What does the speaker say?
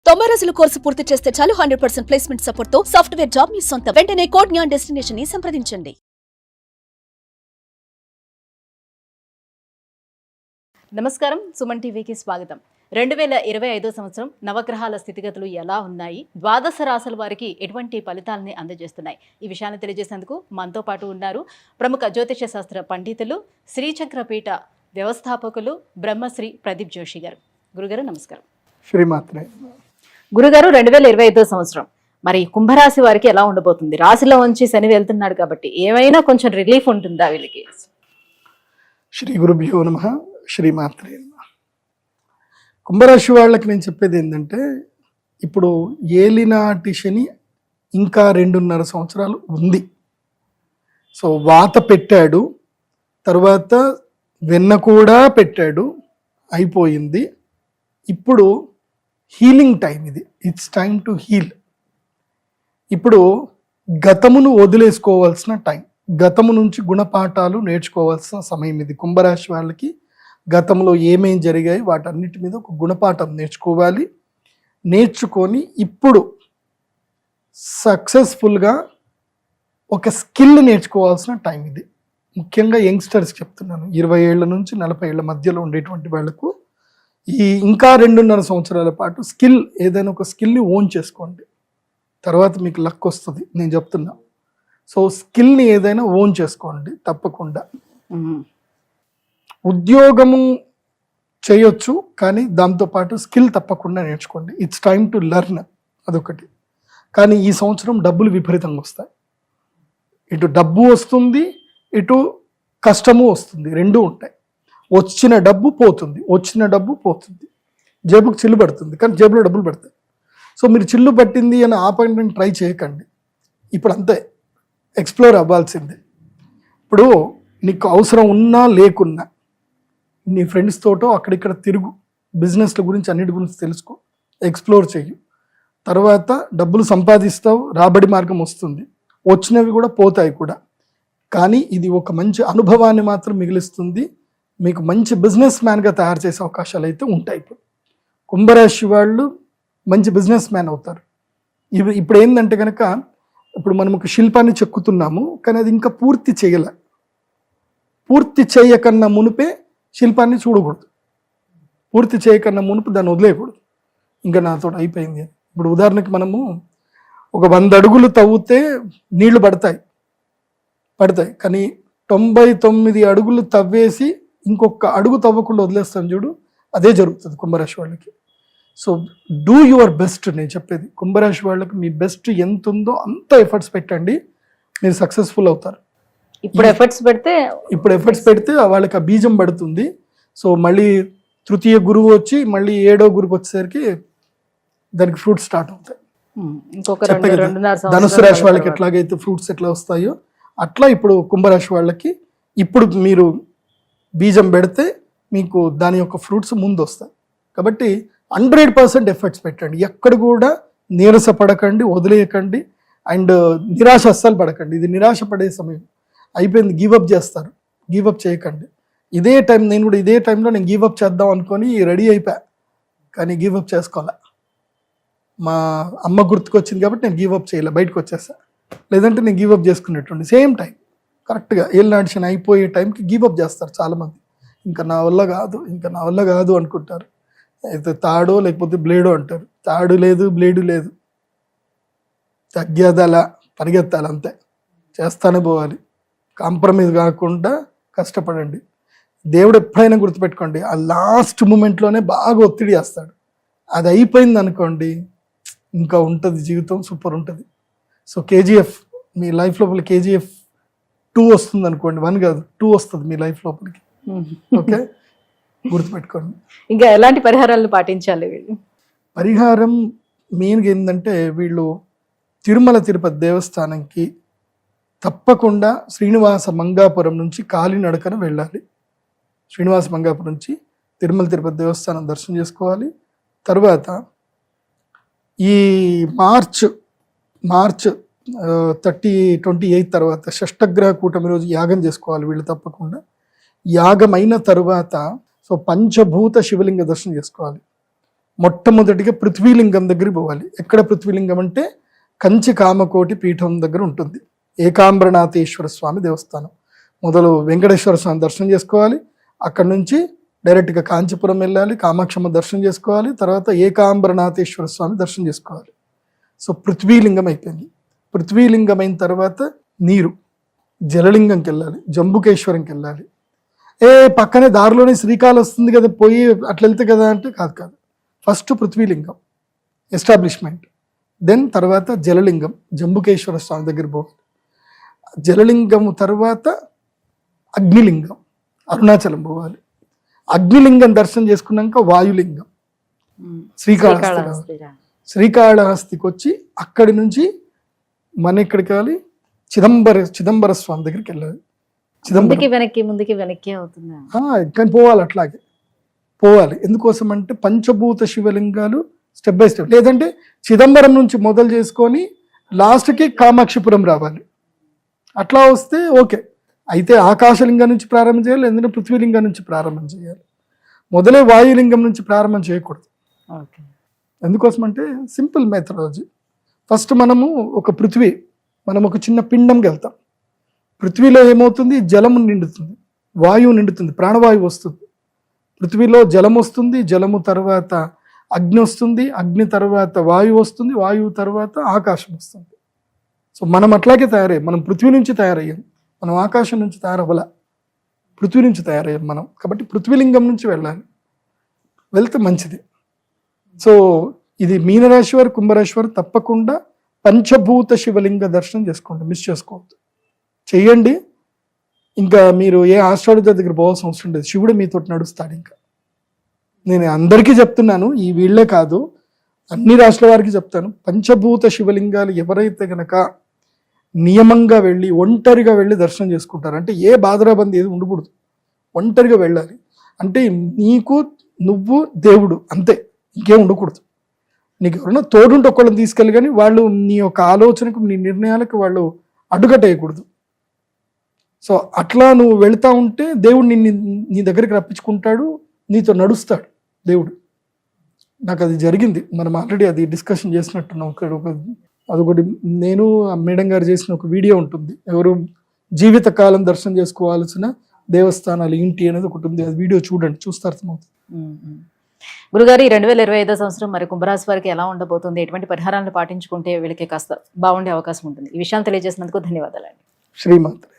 90 రోజుల కోర్సు పూర్తి చేస్తే చాలు 100% ప్లేస్మెంట్ సపోర్ట్ తో సాఫ్ట్వేర్ జాబ్ మీ సొంతం. వెంటనే కోడ్ జ్ఞాన్ డెస్టినేషన్ ని సంప్రదించండి. నమస్కారం, సుమన్ టీవీకి స్వాగతం. 2025 సంవత్సరం నవగ్రహాల స్థితిగతులు ఎలా ఉన్నాయి, ద్వాదశ రాశుల వారికి ఎటువంటి ఫలితాలని అందజేస్తున్నాయి, ఈ విషయాన్ని తెలియజేసేందుకు మనతో పాటు ఉన్నారు ప్రముఖ జ్యోతిష శాస్త్ర పండితులు, శ్రీచక్రపీఠ వ్యవస్థాపకులు బ్రహ్మశ్రీ ప్రదీప్ జోషి గారు. గురుగారు నమస్కారం. శ్రీమాత్రే. గురుగారు, 2025 సంవత్సరం మరి కుంభరాశి వారికి ఎలా ఉండబోతుంది? రాశిలో ఉంచి శని వెళ్తున్నాడు కాబట్టి ఏమైనా కొంచెం రిలీఫ్ ఉంటుందా వీళ్ళకి? శ్రీ గురుభ్యో నమః. శ్రీమాత్రే నమః. కుంభరాశి వాళ్ళకి నేను చెప్పేది ఏంటంటే, ఇప్పుడు ఏలినాటి శని ఇంకా 2.5 సంవత్సరాలు ఉంది. సో వాత పెట్టాడు, తర్వాత వెన్న కూడా పెట్టాడు, అయిపోయింది. ఇప్పుడు హీలింగ్ టైం ఇది. It's time to heal. ఇప్పుడు గతమును వదిలేసుకోవాల్సిన టైం, గతము నుంచి గుణపాఠాలు నేర్చుకోవాల్సిన సమయం ఇది. కుంభరాశి వాళ్ళకి గతంలో ఏమేం జరిగాయి వాటన్నిటి మీద ఒక గుణపాఠం నేర్చుకోవాలి. నేర్చుకొని ఇప్పుడు సక్సెస్ఫుల్గా ఒక స్కిల్ నేర్చుకోవాల్సిన టైం ఇది. ముఖ్యంగా యంగ్స్టర్స్ చెప్తున్నాను, 20 ఏళ్ళ నుంచి 40 ఏళ్ళ మధ్యలో ఉండేటువంటి వాళ్ళకు ఈ ఇంకా 2.5 సంవత్సరాల పాటు స్కిల్, ఏదైనా ఒక స్కిల్ని ఓన్ చేసుకోండి, తర్వాత మీకు లక్ వస్తుంది, నేను చెప్తున్నా. సో స్కిల్ని ఏదైనా ఓన్ చేసుకోండి తప్పకుండా. ఉద్యోగము చేయొచ్చు, కానీ దాంతోపాటు స్కిల్ తప్పకుండా నేర్చుకోండి. ఇట్స్ టైమ్ టు లెర్న్, అదొకటి. కానీ ఈ సంవత్సరం డబ్బులు విపరీతంగా వస్తాయి. ఇటు డబ్బు వస్తుంది, ఇటు కష్టము వస్తుంది, రెండూ ఉంటాయి. వచ్చిన డబ్బు పోతుంది, జేబుకు చిల్లు పడుతుంది, కానీ జేబులో డబ్బులు పడతాయి. సో మీరు చిల్లు పట్టింది అని అపాయింట్మెంట్ ట్రై చేయకండి. ఇప్పుడు అంతే, ఎక్స్ప్లోర్ అవ్వాల్సిందే. ఇప్పుడు నీకు అవసరం ఉన్నా లేకున్నా నీ ఫ్రెండ్స్ తోటో అక్కడిక్కడ తిరుగు, బిజినెస్ల గురించి అన్నిటి గురించి తెలుసుకో, ఎక్స్ప్లోర్ చెయ్యి. తర్వాత డబ్బులు సంపాదిస్తావు, రాబడి మార్గం వస్తుంది, వచ్చినవి కూడా పోతాయి కూడా. కానీ ఇది ఒక మంచి అనుభవాన్ని మాత్రం మిగిలిస్తుంది, మీకు మంచి బిజినెస్ మ్యాన్గా తయారు చేసే అవకాశాలు అయితే ఉంటాయి. ఇప్పుడు కుంభరాశి వాళ్ళు మంచి బిజినెస్ మ్యాన్ అవుతారు. ఇప్పుడు ఏంటంటే కనుక, ఇప్పుడు మనం ఒక శిల్పాన్ని చెక్కుతున్నాము, కానీ అది ఇంకా పూర్తి చేయకన్నా మునిపే శిల్పాన్ని చూడకూడదు, పూర్తి చేయకన్నా మునుపు దాన్ని వదిలేయకూడదు, ఇంకా నాతో అయిపోయింది. ఇప్పుడు ఉదాహరణకి మనము ఒక 100 అడుగులు తవ్వితే నీళ్లు పడతాయి, కానీ 99 అడుగులు తవ్వేసి ఇంకొక అడుగు తవ్వకుండా వదిలేస్తాను చూడు, అదే జరుగుతుంది కుంభరాశి వాళ్ళకి. So do your best. నేను చెప్పేది కుంభరాశి వాళ్ళకి, మీ బెస్ట్ ఎంత ఉందో అంత ఎఫర్ట్స్ పెట్టండి, మీరు సక్సెస్ఫుల్ అవుతారు. ఇప్పుడు ఎఫర్ట్స్ పెడితే వాళ్ళకి ఆ బీజం పడుతుంది. సో మళ్ళీ తృతీయ గురువు వచ్చి మళ్ళీ 7వ గురువు వచ్చేసరికి దానికి ఫ్రూట్స్ స్టార్ట్ అవుతాయి. ధనుసు రాశి వాళ్ళకి ఎట్లాగైతే ఫ్రూట్స్ ఎట్లా వస్తాయో అట్లా ఇప్పుడు కుంభరాశి వాళ్ళకి ఇప్పుడు మీరు బీజం పెడితే మీకు దాని యొక్క ఫ్రూట్స్ ముందు వస్తాయి. కాబట్టి 100% ఎఫర్ట్స్ పెట్టండి, ఎక్కడ కూడా నీరస పడకండి, వదిలేయకండి. అండ్ నిరాశ అస్సలు పడకండి. ఇది నిరాశ పడే సమయం అయిపోయింది, గివప్ చేస్తారు, గివప్ చేయకండి. నేను కూడా ఇదే టైంలో నేను గివప్ చేద్దాం అనుకొని రెడీ అయిపోయా, కానీ గివప్ చేసుకోవాలా. మా అమ్మ గుర్తుకొచ్చింది కాబట్టి నేను గివప్ చేయలే, బయటకు వచ్చేసా. లేదంటే నేను గివప్ చేసుకునేటువంటి సేమ్ టైం కరెక్ట్గా ఏళ్ళనాటి శని అయిపోయే టైంకి గివప్ చేస్తారు చాలామంది. ఇంకా నా వల్ల కాదు అనుకుంటారు. అయితే తాడో లేకపోతే బ్లేడో అంటారు. తాడు లేదు, బ్లేడు లేదు, తగ్గేదలా పరిగెత్తాలి, అంతే, చేస్తానే పోవాలి. కాంప్రమైజ్ కాకుండా కష్టపడండి. దేవుడు ఎప్పుడైనా గుర్తుపెట్టుకోండి, ఆ లాస్ట్ మూమెంట్లోనే బాగా ఒత్తిడి చేస్తాడు. అది అయిపోయింది అనుకోండి, ఇంకా ఉంటుంది జీవితం, సూపర్ ఉంటుంది. సో కేజీఎఫ్ మీ లైఫ్ లోపల KGF 2 వస్తుంది అనుకోండి, 1 కాదు 2 వస్తుంది మీ లైఫ్ లోపలికి. ఓకే, గుర్తుపెట్టుకోండి. ఇంకా ఎలాంటి పరిహారాలను పాటించాలి వీళ్ళు? పరిహారం మెయిన్గా ఏంటంటే, వీళ్ళు తిరుమల తిరుపతి దేవస్థానంకి తప్పకుండా శ్రీనివాస మంగాపురం నుంచి కాలినడకన వెళ్ళాలి. శ్రీనివాస మంగాపురం నుంచి తిరుమల తిరుపతి దేవస్థానం దర్శనం చేసుకోవాలి. తర్వాత ఈ మార్చ్ 28 తర్వాత షష్టగ్రహ కూటమి రోజు యాగం చేసుకోవాలి వీళ్ళు తప్పకుండా. యాగం అయిన తర్వాత సో పంచభూత శివలింగ దర్శనం చేసుకోవాలి. మొట్టమొదటిగా పృథ్వీలింగం దగ్గరికి పోవాలి. ఎక్కడ పృథ్వీలింగం అంటే కంచి కామకోటి పీఠం దగ్గర ఉంటుంది. ఏకాంబరనాథేశ్వర స్వామి దేవస్థానం. మొదలు వెంకటేశ్వర స్వామి దర్శనం చేసుకోవాలి, అక్కడ నుంచి డైరెక్ట్గా కాంచీపురం వెళ్ళాలి, కామాక్షమ్మ దర్శనం చేసుకోవాలి, తర్వాత ఏకాంబరనాథేశ్వర స్వామి దర్శనం చేసుకోవాలి. సో పృథ్వీలింగం అయిపోయింది. పృథ్వీలింగం అయిన తర్వాత నీరు జలలింగంకి వెళ్ళాలి, జంబుకేశ్వరంకి వెళ్ళాలి. పక్కనే దారిలోనే శ్రీకాళ వస్తుంది కదా, పోయి అట్లా వెళ్తే కదా అంటే కాదు. ఫస్ట్ పృథ్వీలింగం ఎస్టాబ్లిష్మెంట్, దెన్ తర్వాత జలలింగం జంబుకేశ్వర స్వామి దగ్గర పోవాలి. జలలింగం తర్వాత అగ్నిలింగం అరుణాచలం పోవాలి. అగ్నిలింగం దర్శనం చేసుకున్నాక వాయులింగం శ్రీకాళహస్తి. శ్రీకాళహస్తికి వచ్చి అక్కడి నుంచి మన ఎక్కడికి వెళ్ళాలి, చిదంబర స్వామి దగ్గరికి వెళ్ళాలి. ముందుకి వెనక్కి అవుతుంది కానీ పోవాలి, అట్లాగే పోవాలి. ఎందుకోసం అంటే పంచభూత శివలింగాలు స్టెప్ బై స్టెప్, లేదంటే చిదంబరం నుంచి మొదలు చేసుకొని లాస్ట్కి కామాక్షిపురం రావాలి. అట్లా వస్తే ఓకే. అయితే ఆకాశలింగం నుంచి ప్రారంభం చేయాలి, లేదంటే పృథ్వీలింగం నుంచి ప్రారంభం చేయాలి. మొదలే వాయులింగం నుంచి ప్రారంభం చేయకూడదు. ఎందుకోసం అంటే సింపుల్ మెథడాలజీ. ఫస్ట్ మనము ఒక చిన్న పిండంకి వెళ్తాం. పృథ్వీలో ఏమవుతుంది, జలము నిండుతుంది, వాయువు నిండుతుంది, ప్రాణవాయువు వస్తుంది. పృథ్వీలో జలం వస్తుంది, జలము తర్వాత అగ్ని వస్తుంది, అగ్ని తర్వాత వాయువు వస్తుంది, వాయువు తర్వాత ఆకాశం వస్తుంది. సో మనం అట్లాగే తయారయ్యాం. మనం పృథ్వీ నుంచి తయారయ్యాం, మనం ఆకాశం నుంచి తయారవ్వాల, పృథ్వీ నుంచి తయారయ్యాం మనం. కాబట్టి పృథ్వీలింగం నుంచి వెళ్తే మంచిది. సో ఇది మీనరాశి వారు, కుంభరాశి వారు తప్పకుండా పంచభూత శివలింగ దర్శనం చేసుకోండి, మిస్ చేసుకోవద్దు, చెయ్యండి. ఇంకా మీరు ఏ ఆస్ట్రాలజర్ దగ్గర పోవాల్సిన అవసరం లేదు, శివుడు మీతో నడుస్తాడు. ఇంకా నేను అందరికీ చెప్తున్నాను, ఈ వీళ్ళే కాదు అన్ని రాష్ట్రాల వారికి చెప్తాను, పంచభూత శివలింగాలు ఎవరైతే గనక నియమంగా వెళ్ళి ఒంటరిగా వెళ్ళి దర్శనం చేసుకుంటారు, అంటే ఏ బాధరాబంది ఏది ఉండకూడదు, ఒంటరిగా వెళ్ళాలి. అంటే నువ్వు దేవుడు అంతే, ఇంకేం ఉండకూడదు. నీకు ఎవరైనా తోడుంటే ఒకళ్ళని తీసుకెళ్ళి, కానీ వాళ్ళు నీ యొక్క ఆలోచనకు, నీ నిర్ణయాలకు వాళ్ళు అడ్డుకట్టేయకూడదు. సో అట్లా నువ్వు వెళ్తా ఉంటే దేవుడు నీ దగ్గరికి రప్పించుకుంటాడు, నీతో నడుస్తాడు దేవుడు. నాకు అది జరిగింది, మనం ఆల్రెడీ అది డిస్కషన్ చేసినట్టున్నాం. అదొకటి నేను మేడం గారు చేసిన ఒక వీడియో ఉంటుంది, ఎవరు జీవితకాలం దర్శనం చేసుకోవాల్సిన దేవస్థానాలు ఏంటి అనేది ఒకటి ఉంది. అది వీడియో చూడండి, చూస్తే అర్థమవుతుంది. గురుగారు, ఈ 2025 సంవత్సరం మరి కుంభరాశి వారికి ఎలా ఉండబోతుంది, ఎటువంటి పరిహారాలను పాటించుకుంటే వీళ్ళకి కాస్త బాగుండే అవకాశం ఉంటుంది, ఈ విషయాలు తెలియజేసినందుకు ధన్యవాదాలండి. శ్రీమాత్రే.